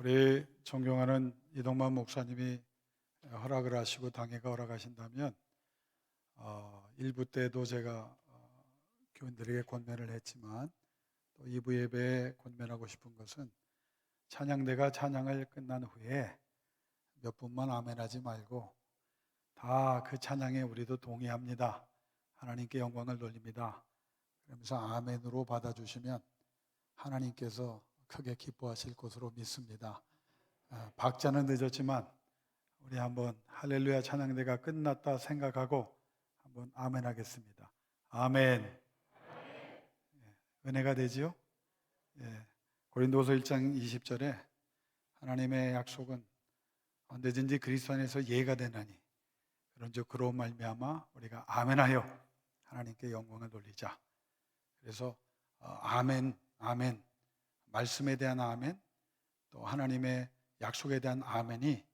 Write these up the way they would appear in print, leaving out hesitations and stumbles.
우리 존경하는 이동만 목사님이 허락을 하시고 당회가 허락하신다면 1부 때도 제가 교인들에게 권면을 했지만 또 2부 예배에 권면하고 싶은 것은 찬양대가 찬양을 끝난 후에 몇 분만 아멘하지 말고 다 그 찬양에 우리도 동의합니다. 하나님께 영광을 돌립니다. 그러면서 아멘으로 받아주시면 하나님께서 크게 기뻐하실 것으로 믿습니다. 박자는 늦었지만 우리 한번 할렐루야 찬양대가 끝났다 생각하고 한번 아멘 하겠습니다. 아멘. 은혜가 되지요? 고린도서 1장 20절에 하나님의 약속은 언제든지 그리스도 안에서 예가 되나니 그런즉 그로 말미암아 우리가 아멘하여 하나님께 영광을 돌리자. 그래서 아멘, 아멘, 말씀에 대한 아멘, 또 하나님의 약속에 대한 아멘이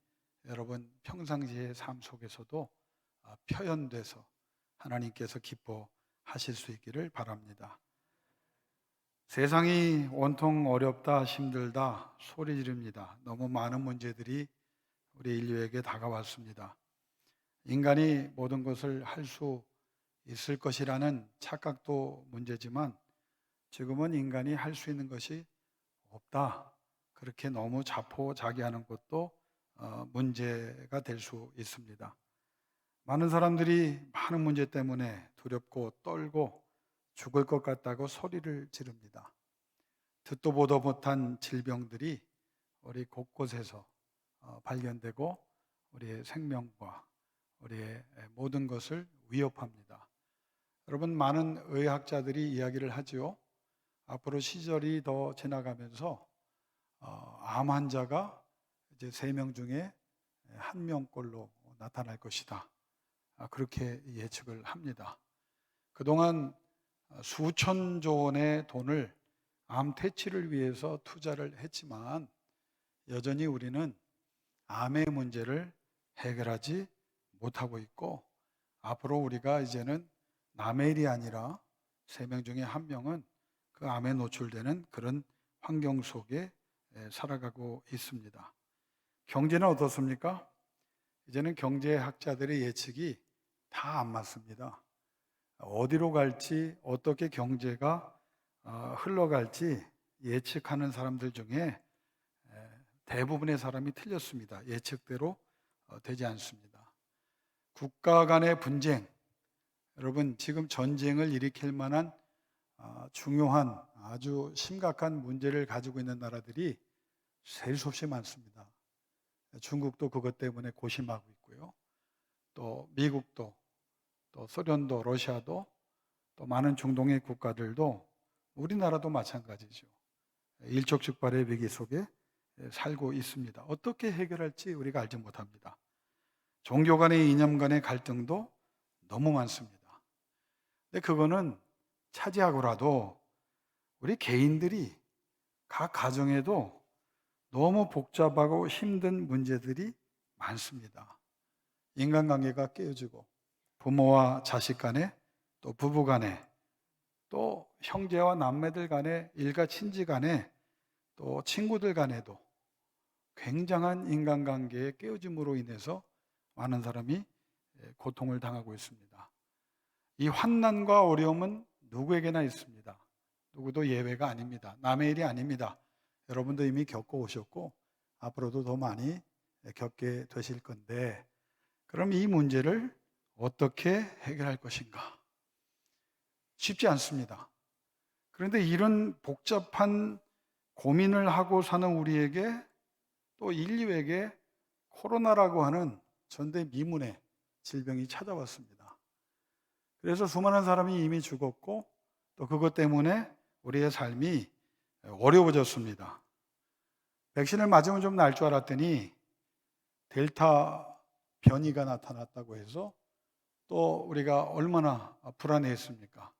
여러분 평상시의 삶 속에서도 표현돼서 하나님께서 기뻐하실 수 있기를 바랍니다. 세상이 온통 어렵다, 힘들다 소리 지릅니다. 너무 많은 문제들이 우리 인류에게 다가왔습니다. 인간이 모든 것을 할 수 있을 것이라는 착각도 문제지만 지금은 인간이 할 수 있는 것이 없다, 그렇게 너무 자포자기하는 것도 문제가 될 수 있습니다. 많은 사람들이 많은 문제 때문에 두렵고 떨고 죽을 것 같다고 소리를 지릅니다. 듣도 보도 못한 질병들이 우리 곳곳에서 발견되고 우리의 생명과 우리의 모든 것을 위협합니다. 여러분, 많은 의학자들이 이야기를 하죠. 앞으로 시절이 더 지나가면서 암 환자가 이제 3명 중에 1명꼴로 나타날 것이다, 그렇게 예측을 합니다. 그동안 수천조 원의 돈을 암 퇴치를 위해서 투자를 했지만 여전히 우리는 암의 문제를 해결하지 못하고 있고, 앞으로 우리가 이제는 남의 일이 아니라 3명 중에 1명은 그 암에 노출되는 그런 환경 속에 살아가고 있습니다. 경제는 어떻습니까? 이제는 경제학자들의 예측이 다 안 맞습니다. 어디로 갈지, 어떻게 경제가 흘러갈지 예측하는 사람들 중에 대부분의 사람이 틀렸습니다. 예측대로 되지 않습니다. 국가 간의 분쟁, 여러분 지금 전쟁을 일으킬 만한 중요한 아주 심각한 문제를 가지고 있는 나라들이 셀 수 없이 많습니다. 중국도 그것 때문에 고심하고 있고요. 또 미국도, 또 소련도, 러시아도, 또 많은 중동의 국가들도, 우리나라도 마찬가지죠. 일촉즉발의 위기 속에 살고 있습니다. 어떻게 해결할지 우리가 알지 못합니다. 종교 간의 이념 간의 갈등도 너무 많습니다. 근데 그거는 차지하고라도 우리 개인들이 각 가정에도 너무 복잡하고 힘든 문제들이 많습니다. 인간관계가 깨어지고 부모와 자식 간에, 또 부부 간에, 또 형제와 남매들 간에, 일가 친지 간에, 또 친구들 간에도 굉장한 인간관계의 깨어짐으로 인해서 많은 사람이 고통을 당하고 있습니다. 이 환난과 어려움은 누구에게나 있습니다. 누구도 예외가 아닙니다. 남의 일이 아닙니다. 여러분도 이미 겪어오셨고 앞으로도 더 많이 겪게 되실 건데, 그럼 이 문제를 어떻게 해결할 것인가? 쉽지 않습니다. 그런데 이런 복잡한 고민을 하고 사는 우리에게, 또 인류에게 코로나라고 하는 전대미문의 질병이 찾아왔습니다. 그래서 수많은 사람이 이미 죽었고, 또 그것 때문에 우리의 삶이 어려워졌습니다. 백신을 맞으면 좀 나을 줄 알았더니 델타 변이가 나타났다고 해서 또 우리가 얼마나 불안해했습니까?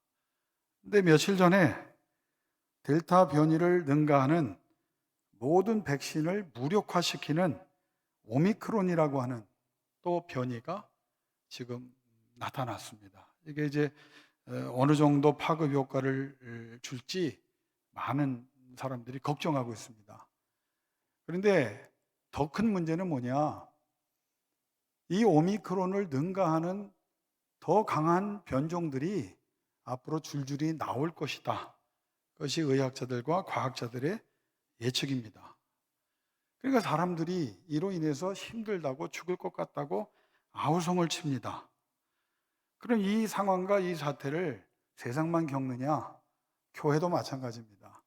근데 며칠 전에 델타 변이를 능가하는 모든 백신을 무력화시키는 오미크론이라고 하는 또 변이가 지금 나타났습니다. 이게 이제 어느 정도 파급 효과를 줄지 많은 사람들이 걱정하고 있습니다. 그런데 더 큰 문제는 뭐냐? 이 오미크론을 능가하는 더 강한 변종들이 앞으로 줄줄이 나올 것이다. 그것이 의학자들과 과학자들의 예측입니다. 그러니까 사람들이 이로 인해서 힘들다고 죽을 것 같다고 아우성을 칩니다. 그럼 이 상황과 이 사태를 세상만 겪느냐? 교회도 마찬가지입니다.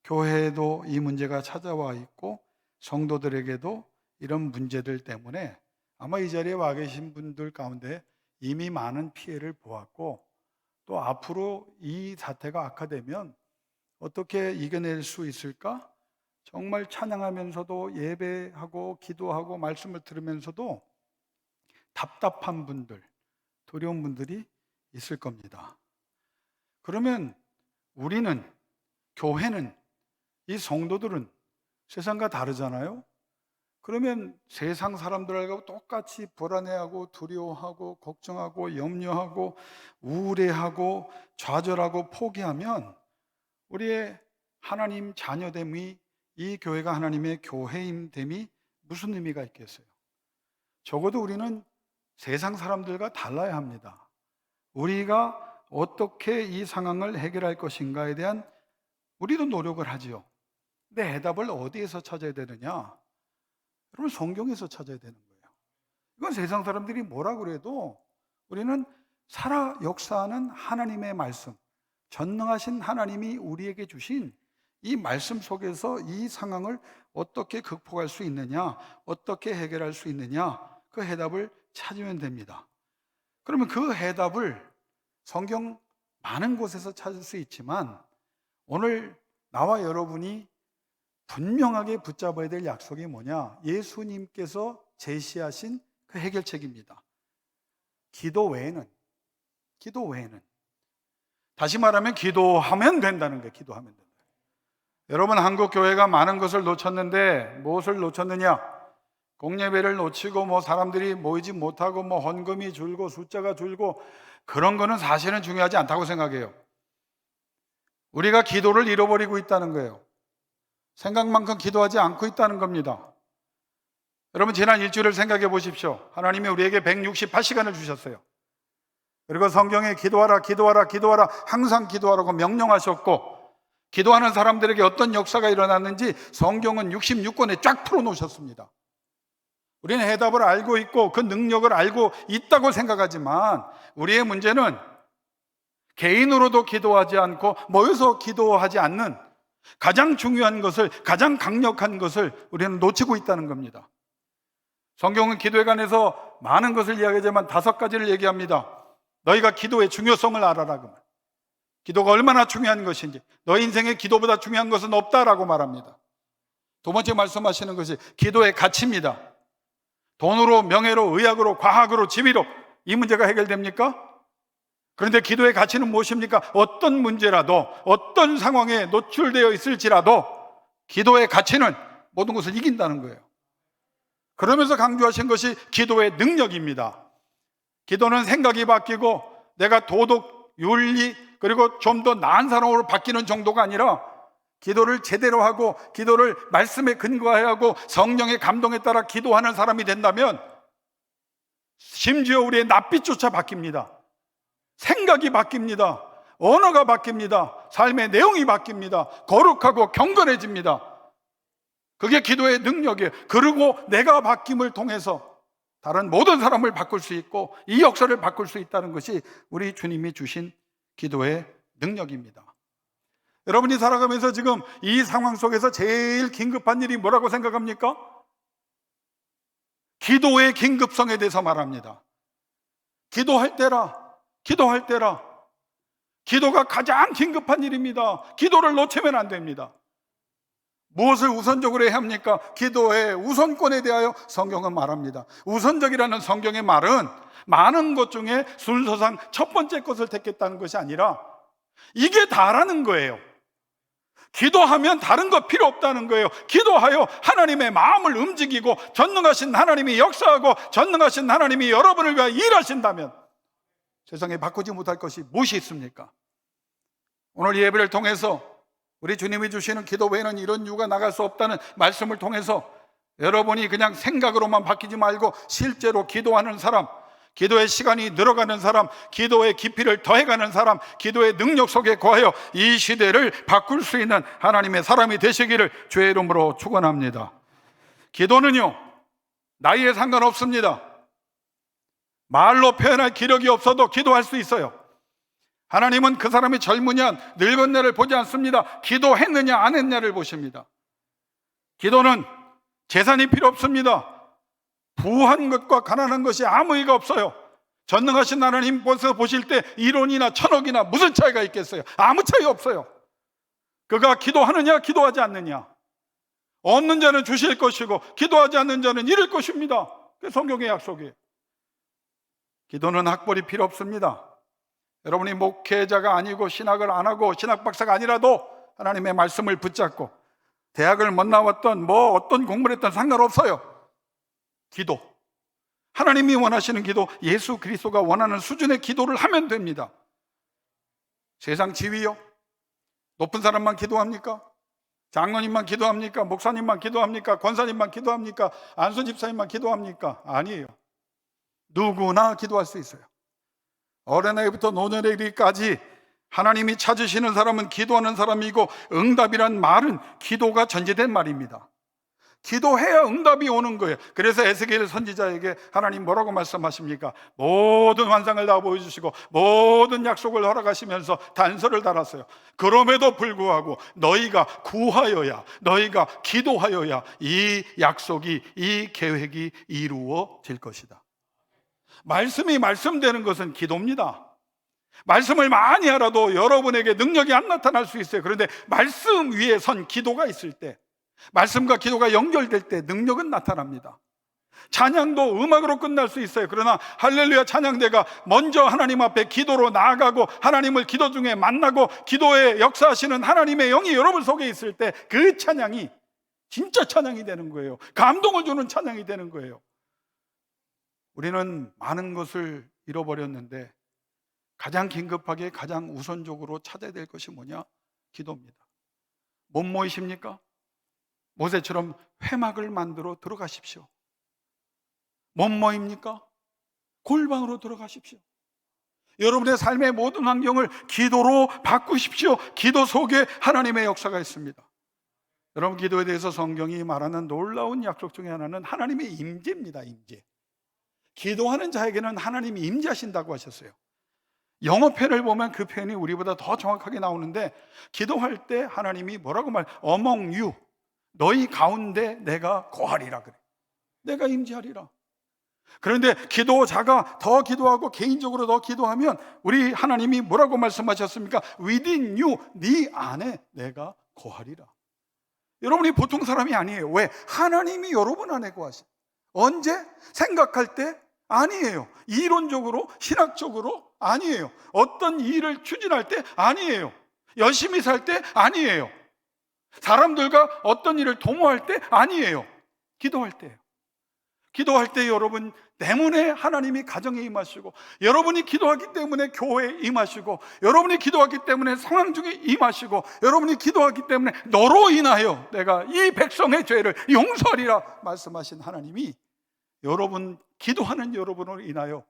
교회에도 이 문제가 찾아와 있고 성도들에게도 이런 문제들 때문에 아마 이 자리에 와 계신 분들 가운데 이미 많은 피해를 보았고, 또 앞으로 이 사태가 악화되면 어떻게 이겨낼 수 있을까? 정말 찬양하면서도 예배하고 기도하고 말씀을 들으면서도 답답한 분들, 두려운 분들이 있을 겁니다. 그러면 우리는, 교회는, 이 성도들은 세상과 다르잖아요. 그러면 세상 사람들하고 똑같이 불안해하고 두려워하고 걱정하고 염려하고 우울해하고 좌절하고 포기하면 우리의 하나님 자녀됨이, 이 교회가 하나님의 교회임됨이 무슨 의미가 있겠어요? 적어도 우리는 세상 사람들과 달라야 합니다. 우리가 어떻게 이 상황을 해결할 것인가에 대한 우리도 노력을 하지요. 근데 해답을 어디에서 찾아야 되느냐? 여러분, 성경에서 찾아야 되는 거예요. 이건 세상 사람들이 뭐라 그래도 우리는 살아 역사하는 하나님의 말씀, 전능하신 하나님이 우리에게 주신 이 말씀 속에서 이 상황을 어떻게 극복할 수 있느냐, 어떻게 해결할 수 있느냐, 그 해답을 찾으면 됩니다. 그러면 그 해답을 성경 많은 곳에서 찾을 수 있지만 오늘 나와 여러분이 분명하게 붙잡아야 될 약속이 뭐냐? 예수님께서 제시하신 그 해결책입니다. 기도 외에는 다시 말하면 기도하면 된다는 거예요. 기도하면 된다. 여러분, 한국 교회가 많은 것을 놓쳤는데 무엇을 놓쳤느냐? 공예배를 놓치고 사람들이 모이지 못하고 헌금이 줄고 숫자가 줄고 그런 거는 사실은 중요하지 않다고 생각해요. 우리가 기도를 잃어버리고 있다는 거예요. 생각만큼 기도하지 않고 있다는 겁니다. 여러분, 지난 일주일을 생각해 보십시오. 하나님이 우리에게 168시간을 주셨어요. 그리고 성경에 기도하라, 기도하라, 기도하라, 항상 기도하라고 명령하셨고, 기도하는 사람들에게 어떤 역사가 일어났는지 성경은 66권에 쫙 풀어놓으셨습니다. 우리는 해답을 알고 있고 그 능력을 알고 있다고 생각하지만 우리의 문제는 개인으로도 기도하지 않고 모여서 기도하지 않는 가장 중요한 것을, 가장 강력한 것을 우리는 놓치고 있다는 겁니다. 성경은 기도에 관해서 많은 것을 이야기하지만 5가지를 얘기합니다. 너희가 기도의 중요성을 알아라. 기도가 얼마나 중요한 것인지, 너희 인생에 기도보다 중요한 것은 없다라고 말합니다. 두 번째 말씀하시는 것이 기도의 가치입니다. 돈으로, 명예로, 의학으로, 과학으로, 지위로 이 문제가 해결됩니까? 그런데 기도의 가치는 무엇입니까? 어떤 문제라도, 어떤 상황에 노출되어 있을지라도 기도의 가치는 모든 것을 이긴다는 거예요. 그러면서 강조하신 것이 기도의 능력입니다. 기도는 생각이 바뀌고 내가 도덕, 윤리, 그리고 좀 더 나은 사람으로 바뀌는 정도가 아니라 기도를 제대로 하고 기도를 말씀에 근거해야 하고 성령의 감동에 따라 기도하는 사람이 된다면 심지어 우리의 낯빛조차 바뀝니다. 생각이 바뀝니다. 언어가 바뀝니다. 삶의 내용이 바뀝니다. 거룩하고 경건해집니다. 그게 기도의 능력이에요. 그리고 내가 바뀜을 통해서 다른 모든 사람을 바꿀 수 있고 이 역사를 바꿀 수 있다는 것이 우리 주님이 주신 기도의 능력입니다. 여러분이 살아가면서 지금 이 상황 속에서 제일 긴급한 일이 뭐라고 생각합니까? 기도의 긴급성에 대해서 말합니다. 기도할 때라. 기도가 가장 긴급한 일입니다. 기도를 놓치면 안 됩니다. 무엇을 우선적으로 해야 합니까? 기도의 우선권에 대하여 성경은 말합니다. 우선적이라는 성경의 말은 많은 것 중에 순서상 첫 번째 것을 택했다는 것이 아니라 이게 다라는 거예요. 기도하면 다른 거 필요 없다는 거예요. 기도하여 하나님의 마음을 움직이고 전능하신 하나님이 역사하고 전능하신 하나님이 여러분을 위하여 일하신다면 세상에 바꾸지 못할 것이 무엇이 있습니까? 오늘 예배를 통해서 우리 주님이 주시는 기도 외에는 이런 이유가 나갈 수 없다는 말씀을 통해서 여러분이 그냥 생각으로만 바뀌지 말고 실제로 기도하는 사람, 기도의 시간이 늘어가는 사람, 기도의 깊이를 더해가는 사람, 기도의 능력 속에 거하여 이 시대를 바꿀 수 있는 하나님의 사람이 되시기를 주의 이름으로 축원합니다. 기도는요, 나이에 상관없습니다. 말로 표현할 기력이 없어도 기도할 수 있어요. 하나님은 그 사람이 젊으냐 늙었냐를 보지 않습니다. 기도했느냐 안 했냐를 보십니다. 기도는 재산이 필요 없습니다. 부한 것과 가난한 것이 아무 의미가 없어요. 전능하신 하나님 보실 때 1원이나 1000억이나 무슨 차이가 있겠어요? 아무 차이 없어요. 그가 기도하느냐 기도하지 않느냐, 얻는 자는 주실 것이고 기도하지 않는 자는 잃을 것입니다. 그게 성경의 약속이에요. 기도는 학벌이 필요 없습니다. 여러분이 목회자가 아니고 신학을 안 하고 신학 박사가 아니라도 하나님의 말씀을 붙잡고 대학을 못 나왔던 어떤 공부를 했던 상관없어요. 기도, 하나님이 원하시는 기도, 예수 그리스도가 원하는 수준의 기도를 하면 됩니다. 세상 지위요? 높은 사람만 기도합니까? 장로님만 기도합니까? 목사님만 기도합니까? 권사님만 기도합니까? 안수 집사님만 기도합니까? 아니에요. 누구나 기도할 수 있어요. 어린아이부터 노년에까지 하나님이 찾으시는 사람은 기도하는 사람이고, 응답이란 말은 기도가 전제된 말입니다. 기도해야 응답이 오는 거예요. 그래서 에스겔 선지자에게 하나님 뭐라고 말씀하십니까? 모든 환상을 다 보여주시고 모든 약속을 허락하시면서 단서를 달았어요. 그럼에도 불구하고 너희가 구하여야, 너희가 기도하여야 이 약속이, 이 계획이 이루어질 것이다. 말씀이 말씀되는 것은 기도입니다. 말씀을 많이 알아도 여러분에게 능력이 안 나타날 수 있어요. 그런데 말씀 위에 선 기도가 있을 때, 말씀과 기도가 연결될 때 능력은 나타납니다. 찬양도 음악으로 끝날 수 있어요. 그러나 할렐루야 찬양대가 먼저 하나님 앞에 기도로 나아가고 하나님을 기도 중에 만나고 기도에 역사하시는 하나님의 영이 여러분 속에 있을 때 그 찬양이 진짜 찬양이 되는 거예요. 감동을 주는 찬양이 되는 거예요. 우리는 많은 것을 잃어버렸는데 가장 긴급하게, 가장 우선적으로 찾아야 될 것이 뭐냐? 기도입니다. 못 모이십니까? 모세처럼 회막을 만들어 들어가십시오. 못 모입니까? 골방으로 들어가십시오. 여러분의 삶의 모든 환경을 기도로 바꾸십시오. 기도 속에 하나님의 역사가 있습니다. 여러분, 기도에 대해서 성경이 말하는 놀라운 약속 중에 하나는 하나님의 임재입니다. 임재. 기도하는 자에게는 하나님이 임재하신다고 하셨어요. 영어 표현을 보면 그 표현이 우리보다 더 정확하게 나오는데, 기도할 때 하나님이 뭐라고 among you, 너희 가운데 내가 거하리라 그래. 내가 임재하리라. 그런데 기도자가 더 기도하고 개인적으로 더 기도하면 우리 하나님이 뭐라고 말씀하셨습니까? Within you, 네 안에 내가 거하리라. 여러분이 보통 사람이 아니에요. 왜? 하나님이 여러분 안에 거하시. 언제? 생각할 때? 아니에요. 이론적으로, 신학적으로? 아니에요. 어떤 일을 추진할 때? 아니에요. 열심히 살 때? 아니에요. 사람들과 어떤 일을 도모할 때? 아니에요. 기도할 때예요. 기도할 때 여러분 때문에 하나님이 가정에 임하시고, 여러분이 기도하기 때문에 교회에 임하시고, 여러분이 기도하기 때문에 상황 중에 임하시고, 여러분이 기도하기 때문에 너로 인하여 내가 이 백성의 죄를 용서하리라 말씀하신 하나님이 여러분, 기도하는 여러분으로 인하여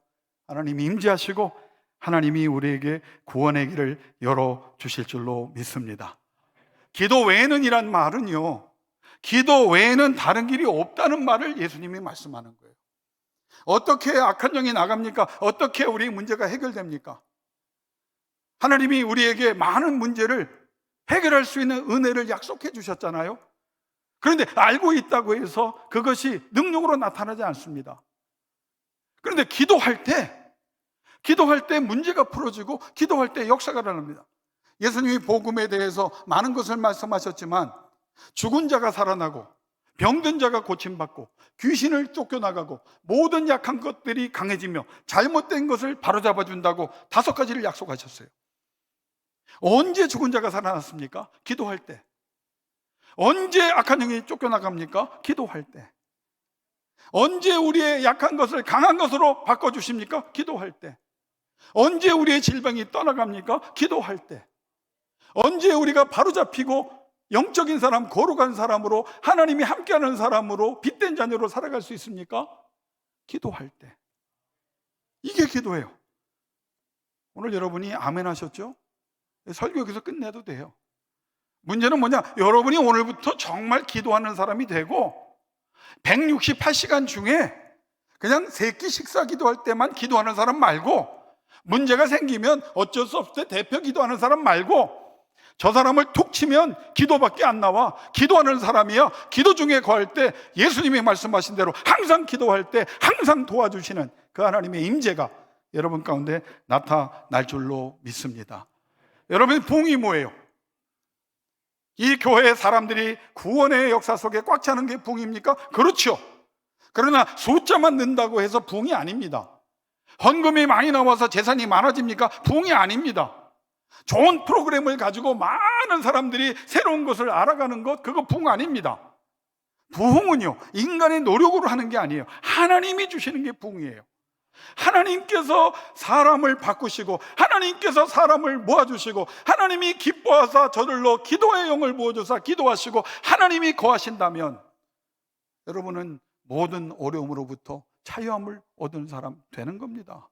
하나님이 임재하시고 하나님이 우리에게 구원의 길을 열어주실 줄로 믿습니다. 기도 외에는 이란 말은요, 기도 외에는 다른 길이 없다는 말을 예수님이 말씀하는 거예요. 어떻게 악한 영이 나갑니까? 어떻게 우리 문제가 해결됩니까? 하나님이 우리에게 많은 문제를 해결할 수 있는 은혜를 약속해 주셨잖아요. 그런데 알고 있다고 해서 그것이 능력으로 나타나지 않습니다. 그런데 기도할 때 문제가 풀어지고 기도할 때 역사가 일어납니다. 예수님이 복음에 대해서 많은 것을 말씀하셨지만 죽은 자가 살아나고 병든 자가 고침받고 귀신을 쫓겨나가고 모든 약한 것들이 강해지며 잘못된 것을 바로잡아 준다고 5가지를 약속하셨어요. 언제 죽은 자가 살아났습니까? 기도할 때. 언제 악한 영이 쫓겨나갑니까? 기도할 때. 언제 우리의 약한 것을 강한 것으로 바꿔주십니까? 기도할 때. 언제 우리의 질병이 떠나갑니까? 기도할 때. 언제 우리가 바로잡히고 영적인 사람, 거룩한 사람으로, 하나님이 함께하는 사람으로, 빛된 자녀로 살아갈 수 있습니까? 기도할 때. 이게 기도예요. 오늘 여러분이 아멘 하셨죠? 설교 여기서 끝내도 돼요. 문제는 뭐냐? 여러분이 오늘부터 정말 기도하는 사람이 되고 168시간 중에 그냥 세끼 식사 기도할 때만 기도하는 사람 말고, 문제가 생기면 어쩔 수 없을 때 대표 기도하는 사람 말고, 저 사람을 툭 치면 기도밖에 안 나와. 기도하는 사람이야. 기도 중에 거할 때 예수님이 말씀하신 대로 항상 기도할 때 항상 도와주시는 그 하나님의 임재가 여러분 가운데 나타날 줄로 믿습니다. 여러분, 부흥이 뭐예요? 이 교회의 사람들이 구원의 역사 속에 꽉 차는 게 부흥입니까? 그렇죠. 그러나 숫자만 는다고 해서 부흥이 아닙니다. 헌금이 많이 나와서 재산이 많아집니까? 부흥이 아닙니다. 좋은 프로그램을 가지고 많은 사람들이 새로운 것을 알아가는 것, 그거 부흥 아닙니다. 부흥은요, 인간의 노력으로 하는 게 아니에요. 하나님이 주시는 게 부흥이에요. 하나님께서 사람을 바꾸시고, 하나님께서 사람을 모아주시고, 하나님이 기뻐하사 저들로 기도의 영을 부어주사 기도하시고, 하나님이 거하신다면 여러분은 모든 어려움으로부터 자유함을 얻은 사람 되는 겁니다.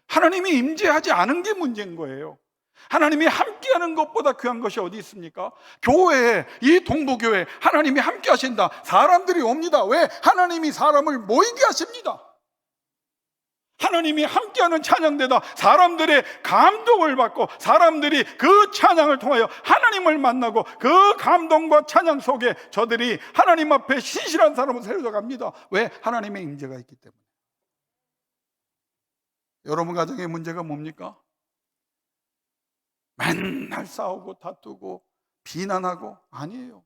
하나님이 임재하지 않은 게 문제인 거예요. 하나님이 함께하는 것보다 귀한 것이 어디 있습니까? 교회에, 이 동부교회 하나님이 함께 하신다. 사람들이 옵니다. 왜? 하나님이 사람을 모이게 하십니다. 하나님이 함께하는 찬양대다. 사람들의 감동을 받고 사람들이 그 찬양을 통하여 하나님을 만나고, 그 감동과 찬양 속에 저들이 하나님 앞에 신실한 사람으로 세워져 갑니다. 왜? 하나님의 임재가 있기 때문에. 여러분 가정의 문제가 뭡니까? 맨날 싸우고 다투고 비난하고? 아니에요.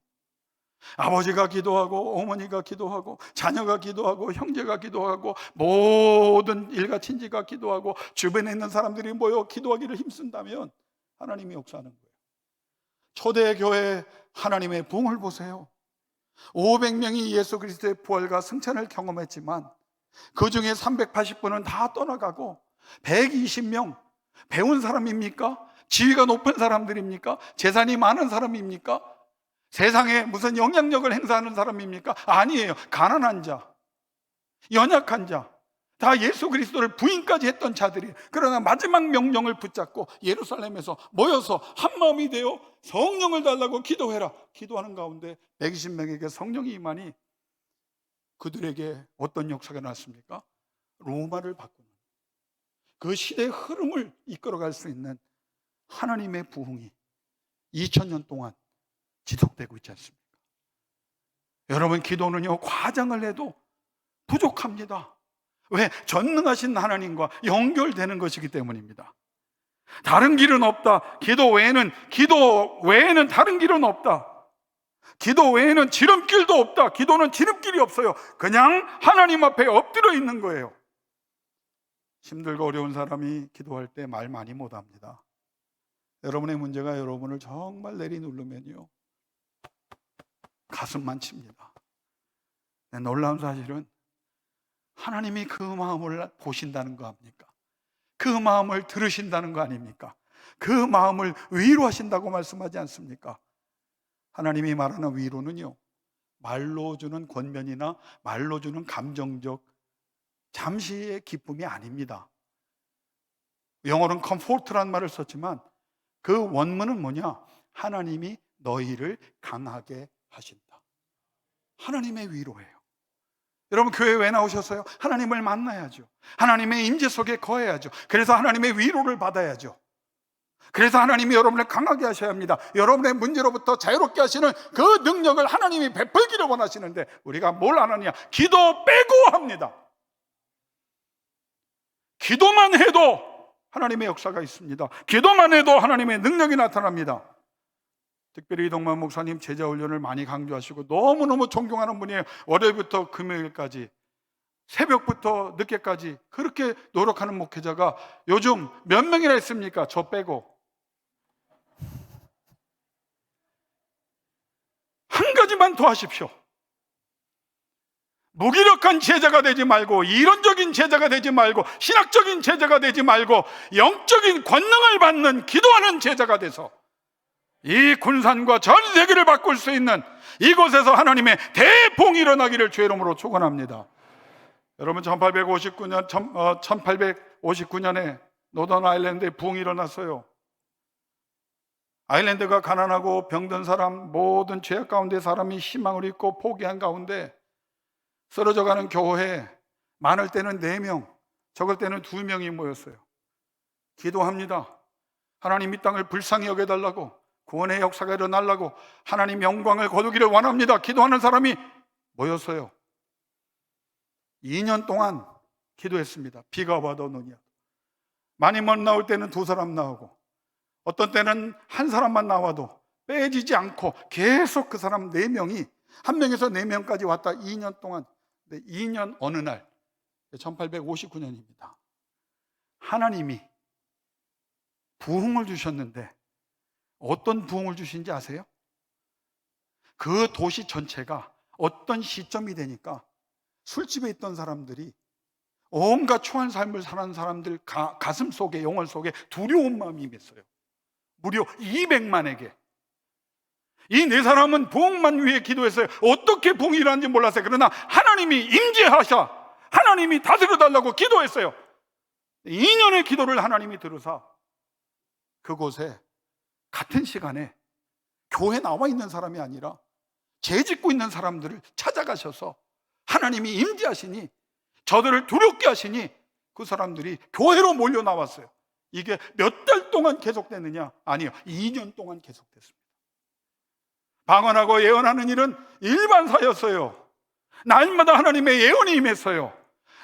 아버지가 기도하고, 어머니가 기도하고, 자녀가 기도하고, 형제가 기도하고, 모든 일가 친지가 기도하고, 주변에 있는 사람들이 모여 기도하기를 힘쓴다면 하나님이 역사하는 거예요. 초대교회 하나님의 부흥을 보세요. 500명이 예수 그리스도의 부활과 승천을 경험했지만 그 중에 380분은 다 떠나가고, 120명 배운 사람입니까? 지위가 높은 사람들입니까? 재산이 많은 사람입니까? 세상에 무슨 영향력을 행사하는 사람입니까? 아니에요. 가난한 자, 연약한 자, 다 예수 그리스도를 부인까지 했던 자들이, 그러나 마지막 명령을 붙잡고 예루살렘에서 모여서 한 마음이 되어 성령을 달라고 기도해라. 기도하는 가운데 120명에게 성령이 임하니 그들에게 어떤 역사가 났습니까? 로마를 바꾸는, 그 시대의 흐름을 이끌어갈 수 있는 하나님의 부흥이 2000년 동안 지속되고 있지 않습니까? 여러분, 기도는요, 과장을 해도 부족합니다. 왜? 전능하신 하나님과 연결되는 것이기 때문입니다. 다른 길은 없다. 기도 외에는 다른 길은 없다. 기도 외에는 지름길도 없다. 기도는 지름길이 없어요. 그냥 하나님 앞에 엎드려 있는 거예요. 힘들고 어려운 사람이 기도할 때 말 많이 못합니다. 여러분의 문제가 여러분을 정말 내리누르면요, 가슴만 칩니다. 놀라운 사실은 하나님이 그 마음을 보신다는 거 아닙니까? 그 마음을 들으신다는 거 아닙니까? 그 마음을 위로하신다고 말씀하지 않습니까? 하나님이 말하는 위로는요, 말로 주는 권면이나 말로 주는 감정적 잠시의 기쁨이 아닙니다. 영어로는 comfort란 말을 썼지만 그 원문은 뭐냐? 하나님이 너희를 강하게 하신다. 하나님의 위로예요. 여러분, 교회 왜 나오셨어요? 하나님을 만나야죠. 하나님의 임재 속에 거해야죠. 그래서 하나님의 위로를 받아야죠. 그래서 하나님이 여러분을 강하게 하셔야 합니다. 여러분의 문제로부터 자유롭게 하시는 그 능력을 하나님이 베풀기를 원하시는데 우리가 뭘 안 하느냐? 기도 빼고 합니다. 기도만 해도 하나님의 역사가 있습니다. 기도만 해도 하나님의 능력이 나타납니다. 특별히 이동만 목사님 제자 훈련을 많이 강조하시고 너무너무 존경하는 분이에요. 월요일부터 금요일까지 새벽부터 늦게까지 그렇게 노력하는 목회자가 요즘 몇 명이나 있습니까? 저 빼고. 한 가지만 더 하십시오. 무기력한 제자가 되지 말고, 이론적인 제자가 되지 말고, 신학적인 제자가 되지 말고, 영적인 권능을 받는 기도하는 제자가 돼서 이 군산과 전 세계를 바꿀 수 있는 이곳에서 하나님의 대봉이 일어나기를 주의 이름으로 축원합니다. 여러분, 1859년에 노던 아일랜드에 부흥이 일어났어요. 아일랜드가 가난하고 병든 사람, 모든 죄악 가운데 사람이 희망을 잃고 포기한 가운데 쓰러져가는 교회에 많을 때는 4명, 적을 때는 2명이 모였어요. 기도합니다. 하나님 이 땅을 불쌍히 여겨달라고, 구원의 역사가 일어나려고, 하나님 영광을 거두기를 원합니다. 기도하는 사람이 모였어요. 2년 동안 기도했습니다. 비가 와도 눈이 와도. 많이 못 나올 때는 2사람 나오고, 어떤 때는 1사람만 나와도 빼지지 않고 계속 그 사람 4명이 1명에서 4명까지 왔다. 2년 동안. 2년 어느 날 1859년입니다. 하나님이 부흥을 주셨는데 어떤 부흥을 주신지 아세요? 그 도시 전체가 어떤 시점이 되니까 술집에 있던 사람들이 온갖 초한 삶을 사는 사람들 가슴 속에, 영혼 속에 두려운 마음이 임했어요. 무려 200만에게. 이 4사람은 부흥만 위해 기도했어요. 어떻게 부흥이 일어나는지 몰랐어요. 그러나 하나님이 임재하셔 하나님이 다스려달라고 기도했어요. 2년의 기도를 하나님이 들으사 그곳에 같은 시간에 교회에 나와 있는 사람이 아니라 죄 짓고 있는 사람들을 찾아가셔서 하나님이 임재하시니, 저들을 두렵게 하시니 그 사람들이 교회로 몰려 나왔어요. 이게 몇 달 동안 계속됐느냐? 아니요, 2년 동안 계속됐습니다. 방언하고 예언하는 일은 일반사였어요. 날마다 하나님의 예언이 임했어요.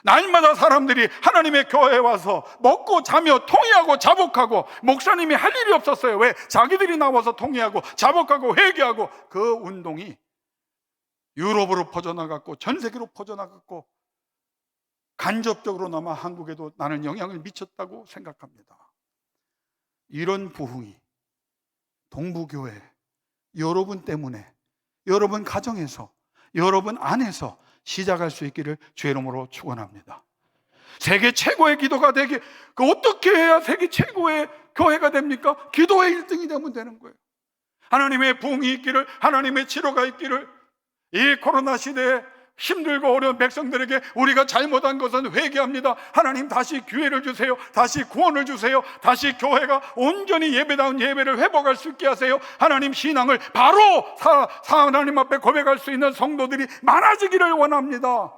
날마다 사람들이 하나님의 교회에 와서 먹고 자며 통회하고 자복하고, 목사님이 할 일이 없었어요. 왜? 자기들이 나와서 통회하고 자복하고 회개하고. 그 운동이 유럽으로 퍼져나갔고 전 세계로 퍼져나갔고 간접적으로나마 한국에도 나는 영향을 미쳤다고 생각합니다. 이런 부흥이 동부교회 여러분 때문에, 여러분 가정에서, 여러분 안에서 시작할 수 있기를 주의 이름으로 축원합니다. 세계 최고의 기도가 되게, 어떻게 해야 세계 최고의 교회가 됩니까? 기도의 1등이 되면 되는 거예요. 하나님의 부흥이 있기를, 하나님의 치료가 있기를. 이 코로나 시대에 힘들고 어려운 백성들에게 우리가 잘못한 것은 회개합니다. 하나님 다시 기회를 주세요. 다시 구원을 주세요. 다시 교회가 온전히 예배다운 예배를 회복할 수 있게 하세요. 하나님 신앙을 바로 하나님 앞에 고백할 수 있는 성도들이 많아지기를 원합니다.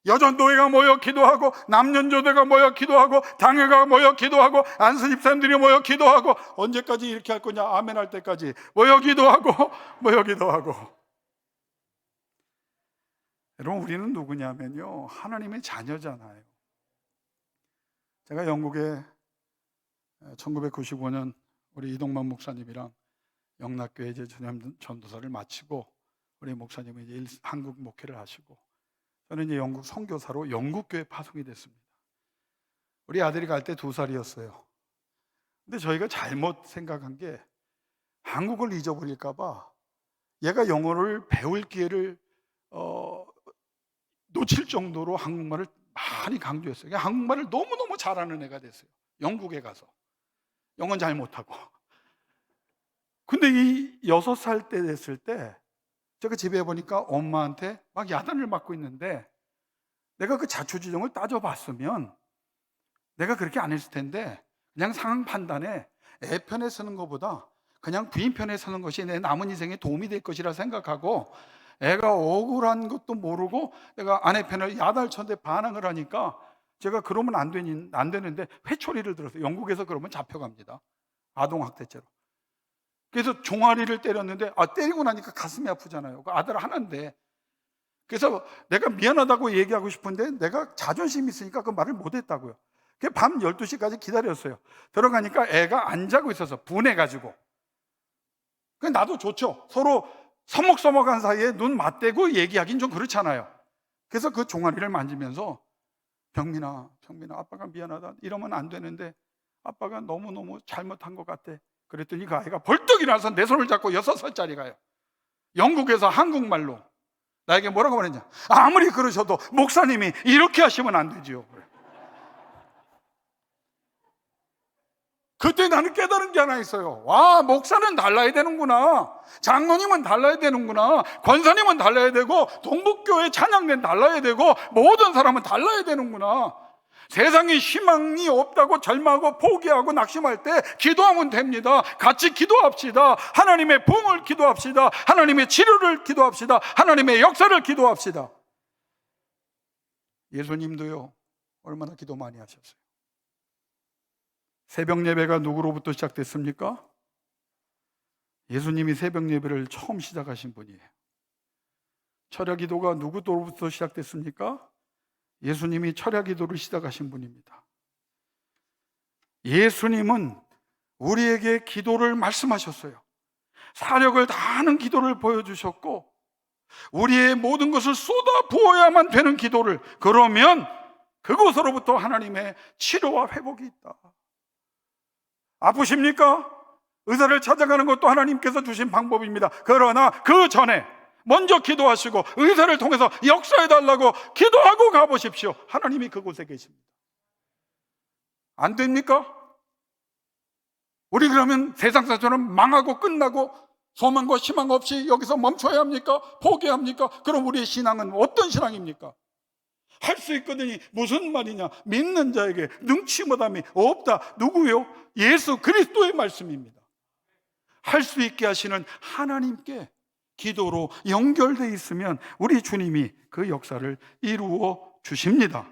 여전도회가 모여 기도하고, 남년조대가 모여 기도하고, 당회가 모여 기도하고, 안수 집사님들이 모여 기도하고. 언제까지 이렇게 할 거냐? 아멘 할 때까지 모여 기도하고 모여 기도하고. 여러분, 우리는 누구냐면요, 하나님의 자녀잖아요. 제가 영국에 1995년 우리 이동만 목사님이랑 영락교회 이제 전도사를 마치고, 우리 목사님은 이제 한국 목회를 하시고, 저는 이제 영국 선교사로 영국교회 파송이 됐습니다. 우리 아들이 갈 때 2살이었어요. 근데 저희가 잘못 생각한 게, 한국을 잊어버릴까 봐 얘가 영어를 배울 기회를 놓칠 정도로 한국말을 많이 강조했어요. 한국말을 너무너무 잘하는 애가 됐어요. 영국에 가서 영어는 잘 못하고. 근데 이 6살 때 됐을 때 제가 집에 보니까 엄마한테 막 야단을 맞고 있는데, 내가 그 자초지종을 따져봤으면 내가 그렇게 안 했을 텐데, 그냥 상황 판단에 애 편에 서는 것보다 그냥 부인 편에 서는 것이 내 남은 인생에 도움이 될 것이라 생각하고, 애가 억울한 것도 모르고 내가 아내 편을 야단을 쳤는데 반항을 하니까, 제가 그러면 안 되는데 회초리를 들었어요. 영국에서 그러면 잡혀갑니다. 아동학대죄로. 그래서 종아리를 때렸는데, 때리고 나니까 가슴이 아프잖아요. 그 아들 하나인데. 그래서 내가 미안하다고 얘기하고 싶은데 내가 자존심이 있으니까 그 말을 못했다고요. 밤 12시까지 기다렸어요. 들어가니까 애가 안 자고 있어서 분해가지고. 나도 좋죠. 서로 서먹서먹한 사이에 눈 맞대고 얘기하긴 좀 그렇잖아요. 그래서 그 종아리를 만지면서, 병민아 아빠가 미안하다, 이러면 안 되는데 아빠가 너무너무 잘못한 것 같아. 그랬더니 그 아이가 벌떡 일어나서 내 손을 잡고 6살짜리가요, 영국에서 한국말로 나에게 뭐라고 말했냐? 아무리 그러셔도 목사님이 이렇게 하시면 안 되지요. 그때 나는 깨달은 게 하나 있어요. 와, 목사는 달라야 되는구나. 장로님은 달라야 되는구나. 권사님은 달라야 되고, 동북교회 찬양대는 달라야 되고, 모든 사람은 달라야 되는구나. 세상에 희망이 없다고 절망하고 포기하고 낙심할 때 기도하면 됩니다. 같이 기도합시다. 하나님의 부흥을 기도합시다. 하나님의 치료를 기도합시다. 하나님의 역사를 기도합시다. 예수님도요, 얼마나 기도 많이 하셨어요. 새벽 예배가 누구로부터 시작됐습니까? 예수님이 새벽 예배를 처음 시작하신 분이에요. 철야 기도가 누구로부터 시작됐습니까? 예수님이 철야 기도를 시작하신 분입니다. 예수님은 우리에게 기도를 말씀하셨어요. 사력을 다하는 기도를 보여주셨고, 우리의 모든 것을 쏟아 부어야만 되는 기도를, 그러면 그곳으로부터 하나님의 치료와 회복이 있다. 아프십니까? 의사를 찾아가는 것도 하나님께서 주신 방법입니다. 그러나 그 전에 먼저 기도하시고 의사를 통해서 역사해달라고 기도하고 가보십시오. 하나님이 그곳에 계십니다. 안 됩니까? 우리 그러면 세상사처럼 망하고 끝나고 소망과 희망 없이 여기서 멈춰야 합니까? 포기합니까? 그럼 우리의 신앙은 어떤 신앙입니까? 할 수 있거든요. 무슨 말이냐? 믿는 자에게 능치 못함이 없다. 누구요? 예수 그리스도의 말씀입니다. 할 수 있게 하시는 하나님께 기도로 연결되어 있으면 우리 주님이 그 역사를 이루어 주십니다.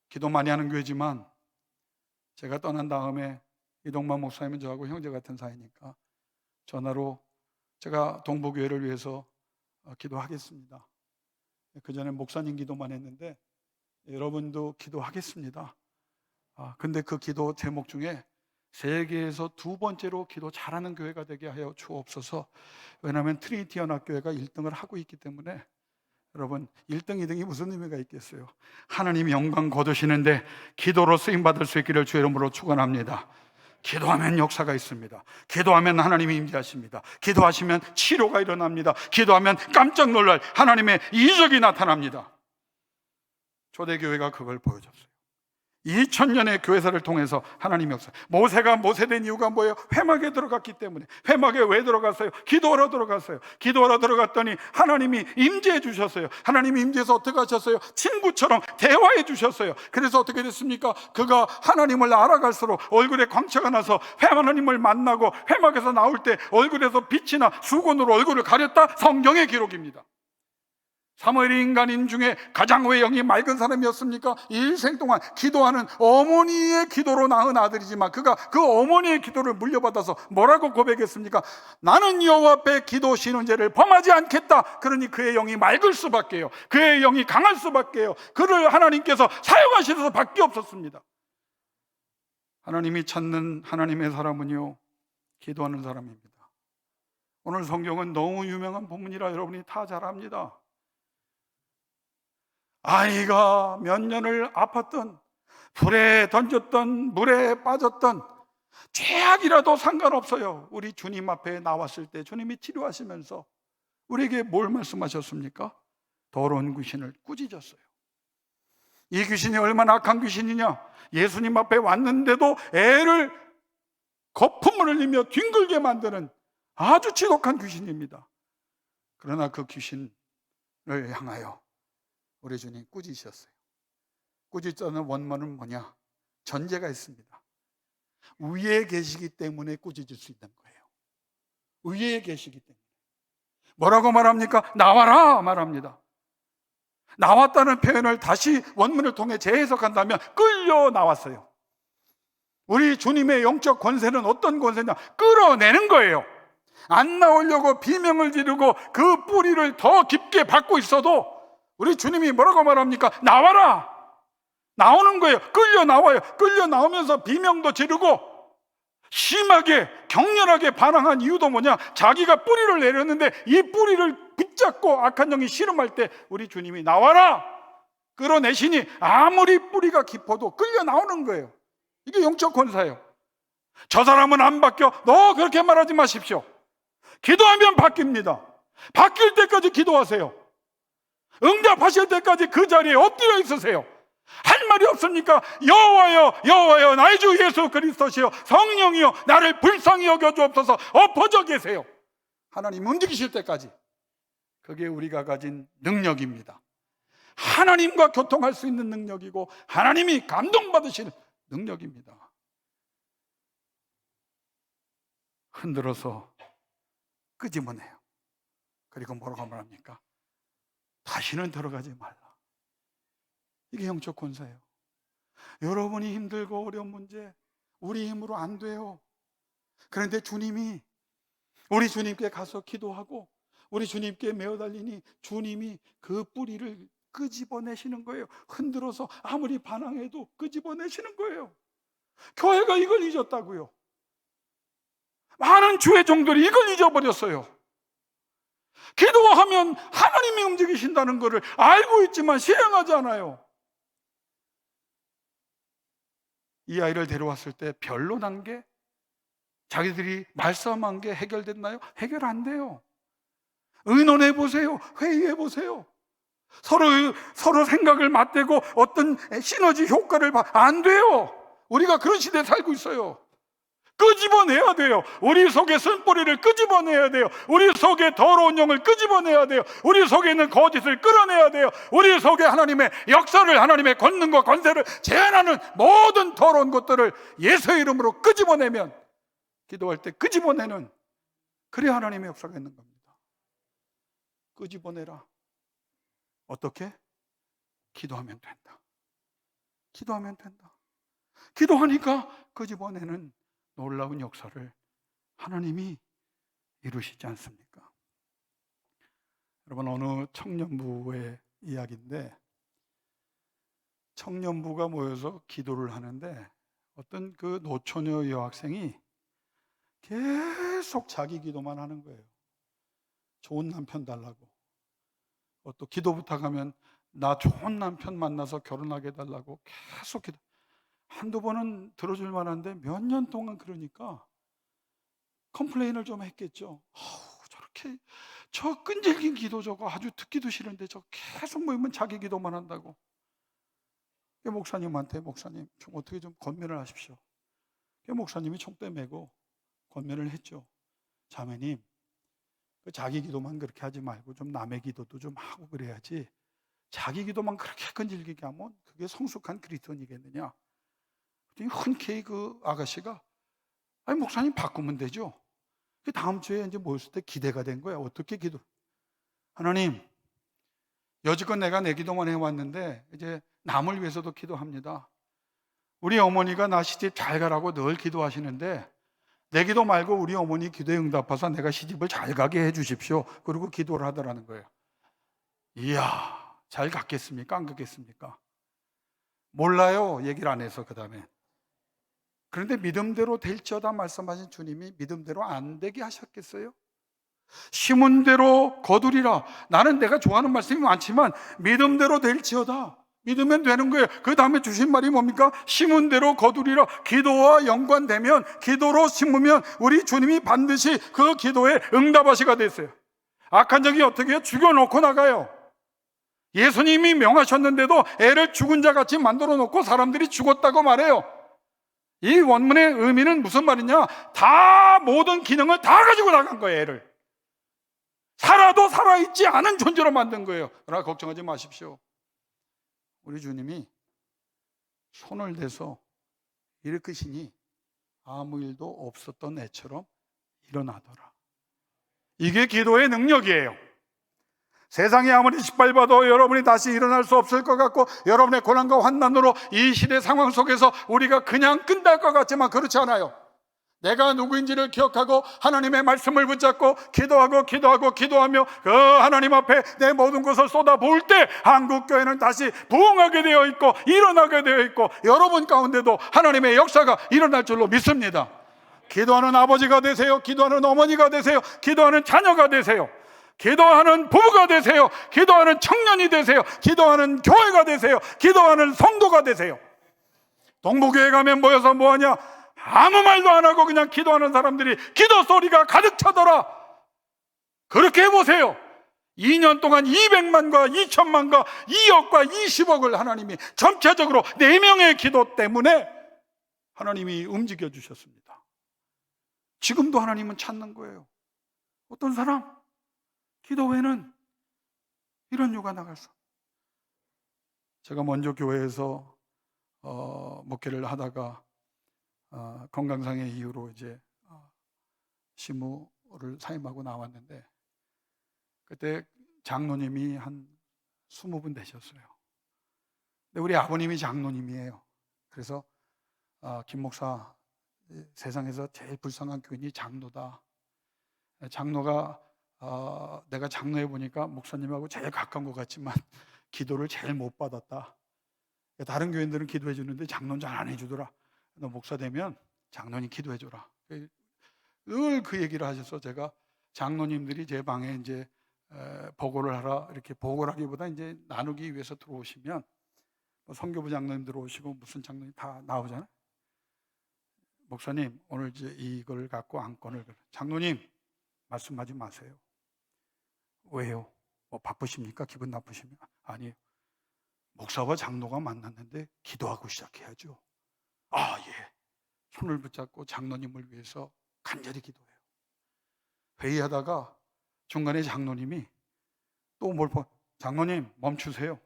기도 많이 하는 교회지만 제가 떠난 다음에 이동만 목사님은 저하고 형제 같은 사이니까 전화로 제가 동부교회를 위해서 기도하겠습니다. 그 전에 목사님 기도만 했는데 여러분도 기도하겠습니다. 근데 그 기도 제목 중에 세계에서 두 번째로 기도 잘하는 교회가 되게 하여 주옵소서. 왜냐하면 트리니티 연합교회가 1등을 하고 있기 때문에. 여러분, 1등, 2등이 무슨 의미가 있겠어요? 하나님이 영광 거두시는데 기도로 쓰임받을 수 있기를 주의 이름으로 축원합니다. 기도하면 역사가 있습니다. 기도하면 하나님이 임재하십니다. 기도하시면 치료가 일어납니다. 기도하면 깜짝 놀랄 하나님의 이적이 나타납니다. 초대교회가 그걸 보여줬어요. 2000년의 교회사를 통해서 하나님의 역사. 모세가 모세된 이유가 뭐예요? 회막에 들어갔기 때문에. 회막에 왜 들어갔어요? 기도하러 들어갔어요. 기도하러 들어갔더니 하나님이 임재해 주셨어요. 하나님이 임재해서 어떻게 하셨어요? 친구처럼 대화해 주셨어요. 그래서 어떻게 됐습니까? 그가 하나님을 알아갈수록 얼굴에 광채가 나서 하나님을 만나고 회막에서 나올 때 얼굴에서 빛이 나 수건으로 얼굴을 가렸다. 성경의 기록입니다. 사무엘이 인간인 중에 가장 왜 영이 맑은 사람이었습니까? 일생 동안 기도하는 어머니의 기도로 낳은 아들이지만 그가 그 어머니의 기도를 물려받아서 뭐라고 고백했습니까? 나는 여호와 앞에 기도 쉬는 죄를 범하지 않겠다. 그러니 그의 영이 맑을 수밖에요. 그의 영이 강할 수밖에요. 그를 하나님께서 사용하실 수밖에 없었습니다. 하나님이 찾는 하나님의 사람은요, 기도하는 사람입니다. 오늘 성경은 너무 유명한 본문이라 여러분이 다 잘 압니다. 아이가 몇 년을 아팠던, 불에 던졌던, 물에 빠졌던, 죄악이라도 상관없어요. 우리 주님 앞에 나왔을 때 주님이 치료하시면서 우리에게 뭘 말씀하셨습니까? 더러운 귀신을 꾸짖었어요. 이 귀신이 얼마나 악한 귀신이냐? 예수님 앞에 왔는데도 애를 거품을 흘리며 뒹굴게 만드는 아주 지독한 귀신입니다. 그러나 그 귀신을 향하여 우리 주님 꾸짖으셨어요. 꾸짖자는 원문은 뭐냐? 전제가 있습니다. 위에 계시기 때문에 꾸짖을 수 있는 거예요. 위에 계시기 때문에. 뭐라고 말합니까? 나와라 말합니다. 나왔다는 표현을 다시 원문을 통해 재해석한다면 끌려 나왔어요. 우리 주님의 영적 권세는 어떤 권세냐? 끌어내는 거예요. 안 나오려고 비명을 지르고 그 뿌리를 더 깊게 받고 있어도 우리 주님이 뭐라고 말합니까? 나와라! 나오는 거예요. 끌려 나와요. 끌려 나오면서 비명도 지르고 심하게 격렬하게 반항한 이유도 뭐냐? 자기가 뿌리를 내렸는데 이 뿌리를 붙잡고 악한 영이 씨름할 때 우리 주님이 나와라! 끌어내시니 아무리 뿌리가 깊어도 끌려 나오는 거예요. 이게 영적 권사예요. 저 사람은 안 바뀌어. 너 그렇게 말하지 마십시오. 기도하면 바뀝니다. 바뀔 때까지 기도하세요. 응답하실 때까지 그 자리에 엎드려 있으세요. 할 말이 없습니까? 여호와여 여호와여 나의 주 예수 그리스도시여 성령이여 나를 불쌍히 여겨 주옵소서. 엎어져 계세요. 하나님 움직이실 때까지. 그게 우리가 가진 능력입니다. 하나님과 교통할 수 있는 능력이고 하나님이 감동받으시는 능력입니다. 흔들어서 끄집어내요. 그리고 뭐라고 말합니까? 다시는 들어가지 말라. 이게 영적 권세예요. 여러분이 힘들고 어려운 문제 우리 힘으로 안 돼요. 그런데 주님이 우리 주님께 가서 기도하고 우리 주님께 메어 달리니 주님이 그 뿌리를 끄집어내시는 거예요. 흔들어서 아무리 반항해도 끄집어내시는 거예요. 교회가 이걸 잊었다고요. 많은 주의 종들이 이걸 잊어버렸어요. 기도하면 하나님이 움직이신다는 것을 알고 있지만 실행하지 않아요. 이 아이를 데려왔을 때 변론한 게, 자기들이 말싸움한 게 해결됐나요? 해결 안 돼요. 의논해 보세요. 회의해 보세요. 서로 생각을 맞대고 어떤 시너지 효과를 안 돼요. 우리가 그런 시대에 살고 있어요. 끄집어내야 돼요. 우리 속에 쓴뿌리를 끄집어내야 돼요. 우리 속에 더러운 영을 끄집어내야 돼요. 우리 속에 있는 거짓을 끌어내야 돼요. 우리 속에 하나님의 역사를, 하나님의 권능과 권세를 제한하는 모든 더러운 것들을 예수의 이름으로 끄집어내면, 기도할 때 끄집어내는, 그래야 하나님의 역사가 있는 겁니다. 끄집어내라. 어떻게? 기도하면 된다. 기도하면 된다. 기도하니까 끄집어내는 놀라운 역사를 하나님이 이루시지 않습니까? 여러분, 어느 청년부의 이야기인데, 청년부가 모여서 기도를 하는데 어떤 그 노처녀 여학생이 계속 자기 기도만 하는 거예요. 좋은 남편 달라고, 또 기도 부탁하면 나 좋은 남편 만나서 결혼하게 해달라고 계속 기도. 한두 번은 들어줄 만한데 몇 년 동안 그러니까 컴플레인을 좀 했겠죠. 저렇게 저 끈질긴 기도 저거 아주 듣기도 싫은데 저 계속 모이면 자기 기도만 한다고. 목사님한테, 목사님 좀 어떻게 좀 권면을 하십시오. 목사님이 총대 메고 권면을 했죠. 자매님, 자기 기도만 그렇게 하지 말고 좀 남의 기도도 좀 하고 그래야지, 자기 기도만 그렇게 끈질기게 하면 그게 성숙한 그리스도인이겠느냐. 흔쾌히 그 아가씨가, 아니 목사님 바꾸면 되죠. 다음 주에 이제 모였을 때 기대가 된 거야. 어떻게 기도? 하나님, 여지껏 내가 내 기도만 해왔는데 이제 남을 위해서도 기도합니다. 우리 어머니가 나 시집 잘 가라고 늘 기도하시는데 내 기도 말고 우리 어머니 기도에 응답하셔서 내가 시집을 잘 가게 해주십시오. 그리고 기도를 하더라는 거예요. 이야, 잘 갔겠습니까? 안 갔겠습니까? 몰라요. 얘기를 안 해서 그 다음에. 그런데 믿음대로 될지어다 말씀하신 주님이 믿음대로 안 되게 하셨겠어요? 심은 대로 거두리라. 나는 내가 좋아하는 말씀이 많지만 믿음대로 될지어다. 믿으면 되는 거예요. 그 다음에 주신 말이 뭡니까? 심은 대로 거두리라. 기도와 연관되면, 기도로 심으면 우리 주님이 반드시 그 기도에 응답하시가 됐어요. 악한 적이 어떻게 해요? 죽여놓고 나가요. 예수님이 명하셨는데도 애를 죽은 자 같이 만들어 놓고 사람들이 죽었다고 말해요. 이 원문의 의미는 무슨 말이냐? 다 모든 기능을 다 가지고 나간 거예요. 애를 살아도 살아있지 않은 존재로 만든 거예요. 그러나 걱정하지 마십시오. 우리 주님이 손을 대서 일으키시니 아무 일도 없었던 애처럼 일어나더라. 이게 기도의 능력이에요. 세상이 아무리 짓밟아도 여러분이 다시 일어날 수 없을 것 같고, 여러분의 고난과 환난으로 이 시대 상황 속에서 우리가 그냥 끝날 것 같지만 그렇지 않아요. 내가 누구인지를 기억하고 하나님의 말씀을 붙잡고 기도하며 그 하나님 앞에 내 모든 것을 쏟아부을 때 한국교회는 다시 부흥하게 되어 있고 일어나게 되어 있고, 여러분 가운데도 하나님의 역사가 일어날 줄로 믿습니다. 기도하는 아버지가 되세요. 기도하는 어머니가 되세요. 기도하는 자녀가 되세요. 기도하는 부부가 되세요. 기도하는 청년이 되세요. 기도하는 교회가 되세요. 기도하는 성도가 되세요. 동부교회 가면 모여서 뭐하냐? 아무 말도 안 하고 그냥 기도하는 사람들이 기도 소리가 가득 차더라. 그렇게 해보세요. 2년 동안 200만과 2천만과 2억과 20억을 하나님이 전체적으로 4명의 기도 때문에 하나님이 움직여 주셨습니다. 지금도 하나님은 찾는 거예요. 어떤 사람? 기도 외에는 이런 요가 나가서. 제가 먼저 교회에서 목회를 하다가 건강상의 이유로 이제 시무를 사임하고 나왔는데, 그때 장로님이 한 20분 되셨어요. 근데 우리 아버님이 장로님이에요. 그래서 김 목사, 세상에서 제일 불쌍한 교인이 장로다. 장로가 내가 장로해 보니까 목사님하고 제일 가까운 것 같지만 기도를 제일 못 받았다. 다른 교인들은 기도해 주는데 장로는 잘 안 해주더라. 너 목사 되면 장로님 기도해 줘라. 늘 그 얘기를 하셔서 제가 장로님들이 제 방에 이제 보고를 하라, 이렇게 보고를 하기보다 이제 나누기 위해서 들어오시면 뭐 선교부 장로님 들어오시고 무슨 장로님 다 나오잖아요. 목사님 오늘 이제 이걸 갖고 안건을, 장로님 말씀하지 마세요. 왜요? 뭐 바쁘십니까? 기분 나쁘시면? 아니에요. 목사와 장로가 만났는데 기도하고 시작해야죠. 아, 예. 손을 붙잡고 장로님을 위해서 간절히 기도해요. 회의하다가 중간에 장로님이 또 장로님 멈추세요.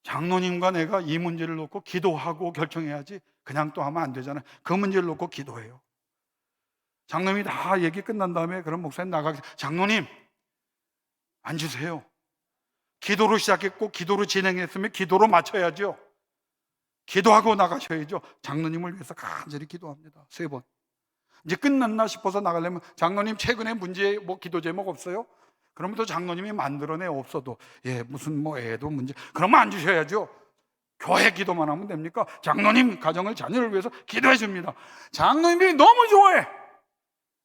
장로님과 내가 이 문제를 놓고 기도하고 결정해야지 그냥 또 하면 안 되잖아요. 그 문제를 놓고 기도해요. 장로님이 다 얘기 끝난 다음에 그럼 목사님 나가게, 장로님 앉으세요. 기도로 시작했고 기도로 진행했으면 기도로 마쳐야죠. 기도하고 나가셔야죠. 장로님을 위해서 간절히 기도합니다. 3번. 이제 끝났나 싶어서 나가려면, 장로님 최근에 문제 뭐 기도 제목 없어요? 그러면 또 장로님이 만들어내, 없어도 무슨 뭐 애도 문제, 그러면 안 주셔야죠. 교회 기도만 하면 됩니까? 장로님 가정을, 자녀를 위해서 기도해 줍니다. 장로님이 너무 좋아해.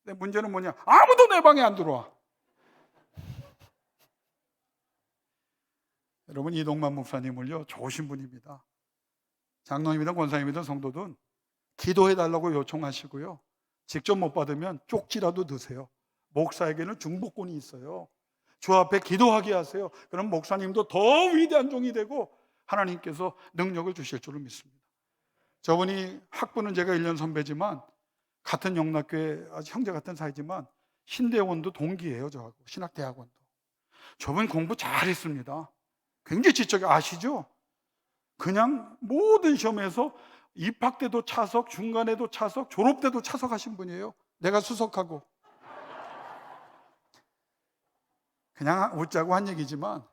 근데 문제는 뭐냐? 아무도 내 방에 안 들어와. 여러분, 이동만 목사님을요, 좋으신 분입니다. 장로님이든 권사님이든 성도든 기도해 달라고 요청하시고요, 직접 못 받으면 쪽지라도 드세요. 목사에게는 중보권이 있어요. 주 앞에 기도하게 하세요. 그럼 목사님도 더 위대한 종이 되고 하나님께서 능력을 주실 줄을 믿습니다. 저분이 학부는 제가 1년 선배지만 같은 영락교회 아주 형제 같은 사이지만 신대원도 동기예요. 저하고 신학대학원도. 저분 공부 잘했습니다. 굉장히 지적이, 아시죠? 그냥 모든 시험에서 입학 때도 차석, 중간에도 차석, 졸업 때도 차석하신 분이에요. 내가 수석하고. 그냥 웃자고 한 얘기지만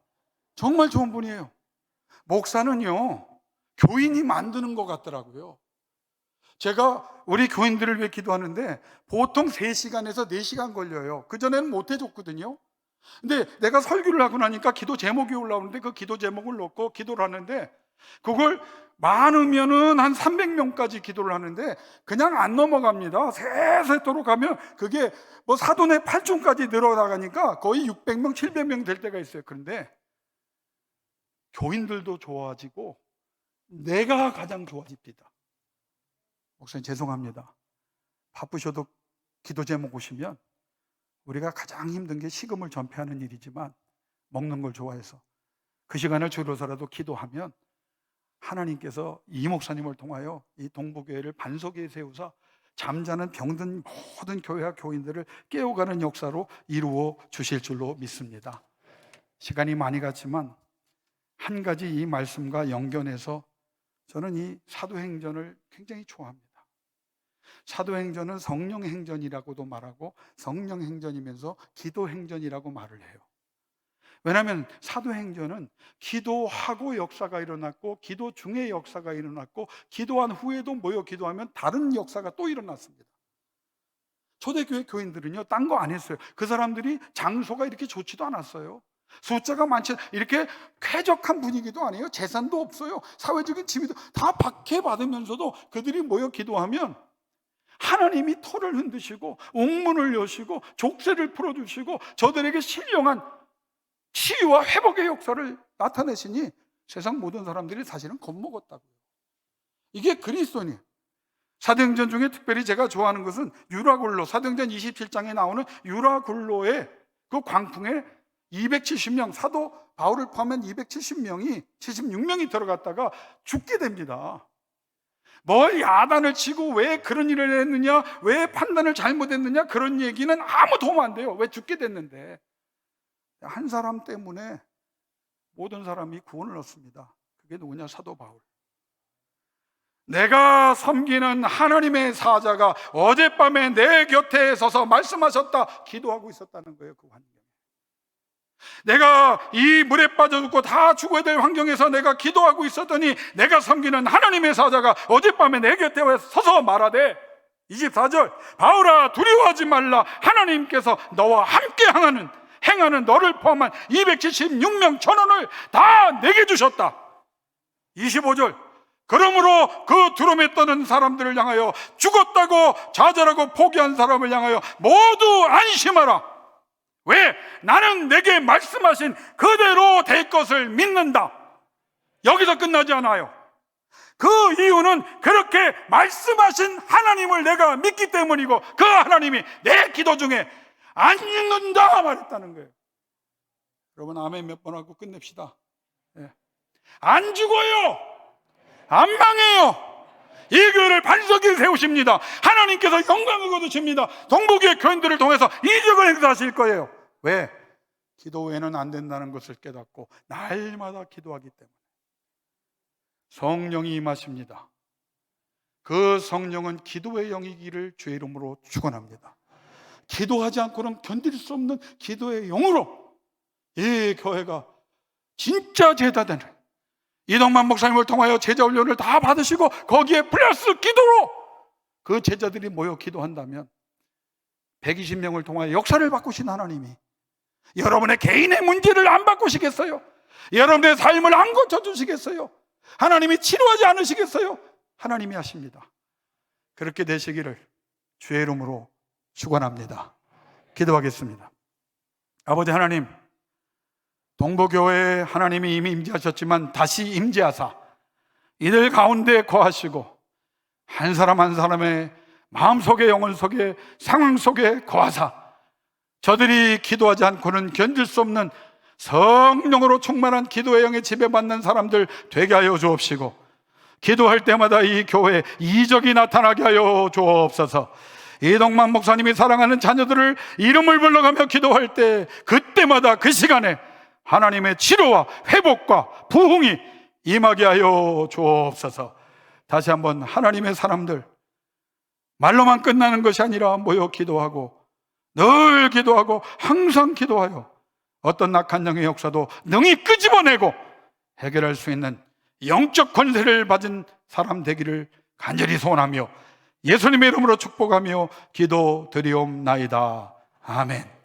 정말 좋은 분이에요. 목사는요, 교인이 만드는 것 같더라고요. 제가 우리 교인들을 위해 기도하는데 보통 3시간에서 4시간 걸려요. 그전에는 못 해줬거든요. 근데 내가 설교를 하고 나니까 기도 제목이 올라오는데 그 기도 제목을 놓고 기도를 하는데, 그걸 많으면은 한 300명까지 기도를 하는데 그냥 안 넘어갑니다. 세세토록 가면 그게 뭐 사돈의 8중까지 늘어나가니까 거의 600명, 700명 될 때가 있어요. 그런데 교인들도 좋아지고 내가 가장 좋아집니다. 목사님 죄송합니다. 바쁘셔도 기도 제목 오시면 우리가 가장 힘든 게 식음을 전폐하는 일이지만 먹는 걸 좋아해서 그 시간을 줄여서라도 기도하면 하나님께서 이 목사님을 통하여 이 동부교회를 반석에 세우사 잠자는 병든 모든 교회와 교인들을 깨워가는 역사로 이루어 주실 줄로 믿습니다. 시간이 많이 갔지만 한 가지 이 말씀과 연결해서 저는 이 사도행전을 굉장히 좋아합니다. 사도행전은 성령행전이라고도 말하고 성령행전이면서 기도행전이라고 말을 해요. 왜냐하면 사도행전은 기도하고 역사가 일어났고 기도 중에 역사가 일어났고 기도한 후에도 모여 기도하면 다른 역사가 또 일어났습니다. 초대교회 교인들은요, 딴 거 안 했어요. 그 사람들이 장소가 이렇게 좋지도 않았어요. 숫자가 많지, 이렇게 쾌적한 분위기도 아니에요. 재산도 없어요. 사회적인 지위도 다 박해받으면서도 그들이 모여 기도하면 하나님이 터를 흔드시고 옥문을 여시고 족쇄를 풀어주시고 저들에게 신령한 치유와 회복의 역사를 나타내시니 세상 모든 사람들이 사실은 겁먹었다고요. 이게 그리스도인이에요. 사도행전 중에 특별히 제가 좋아하는 것은 유라굴로, 사도행전 27장에 나오는 유라굴로의 그 광풍에 270명, 사도 바울을 포함한 270명이 76명이 들어갔다가 죽게 됩니다. 뭘 야단을 치고 왜 그런 일을 했느냐, 왜 판단을 잘못했느냐, 그런 얘기는 아무 도움 안 돼요. 왜 죽게 됐는데. 한 사람 때문에 모든 사람이 구원을 얻습니다. 그게 누구냐? 사도 바울. 내가 섬기는 하나님의 사자가 어젯밤에 내 곁에 서서 말씀하셨다, 기도하고 있었다는 거예요. 그 환경에 내가 이 물에 빠져 죽고 다 죽어야 될 환경에서 내가 기도하고 있었더니 내가 섬기는 하나님의 사자가 어젯밤에 내 곁에 서서 말하되, 24절, 바울아 두려워하지 말라. 하나님께서 너와 함께 행하는 너를 포함한 276명 전원을 다 내게 주셨다. 25절, 그러므로 그 두려움에 떠는 사람들을 향하여, 죽었다고 좌절하고 포기한 사람을 향하여 모두 안심하라. 왜? 나는 내게 말씀하신 그대로 될 것을 믿는다. 여기서 끝나지 않아요. 그 이유는 그렇게 말씀하신 하나님을 내가 믿기 때문이고, 그 하나님이 내 기도 중에 안 죽는다 말했다는 거예요. 여러분 아멘 몇 번 하고 끝냅시다. 안 죽어요. 안 망해요. 이 교회를 반석에 세우십니다. 하나님께서 영광을 거두십니다. 동북의 교인들을 통해서 이적을 행사하실 거예요. 왜? 기도 외에는 안 된다는 것을 깨닫고 날마다 기도하기 때문에. 성령이 임하십니다. 그 성령은 기도의 영이기를 주의 이름으로 축원합니다. 기도하지 않고는 견딜 수 없는 기도의 영으로 이 교회가 진짜 제자되는, 이동만 목사님을 통하여 제자 훈련을 다 받으시고 거기에 플러스 기도로 그 제자들이 모여 기도한다면 120명을 통하여 역사를 바꾸신 하나님이 여러분의 개인의 문제를 안 바꾸시겠어요? 여러분의 삶을 안 고쳐주시겠어요? 하나님이 치료하지 않으시겠어요? 하나님이 하십니다. 그렇게 되시기를 주의 이름으로 축원합니다. 기도하겠습니다. 아버지 하나님, 동부교회에 하나님이 이미 임재하셨지만 다시 임재하사 이들 가운데 거하시고 한 사람 한 사람의 마음속에, 영혼 속에, 상황 속에 거하사 저들이 기도하지 않고는 견딜 수 없는 성령으로 충만한 기도의 영에 지배받는 사람들 되게 하여 주옵시고, 기도할 때마다 이 교회에 이적이 나타나게 하여 주옵소서. 이동만 목사님이 사랑하는 자녀들을 이름을 불러가며 기도할 때 그때마다 그 시간에 하나님의 치료와 회복과 부흥이 임하게 하여 주옵소서. 다시 한번 하나님의 사람들, 말로만 끝나는 것이 아니라 모여 기도하고 늘 기도하고 항상 기도하여 어떤 악한 영의 역사도 능히 끄집어내고 해결할 수 있는 영적 권세를 받은 사람 되기를 간절히 소원하며 예수님의 이름으로 축복하며 기도드리옵나이다. 아멘.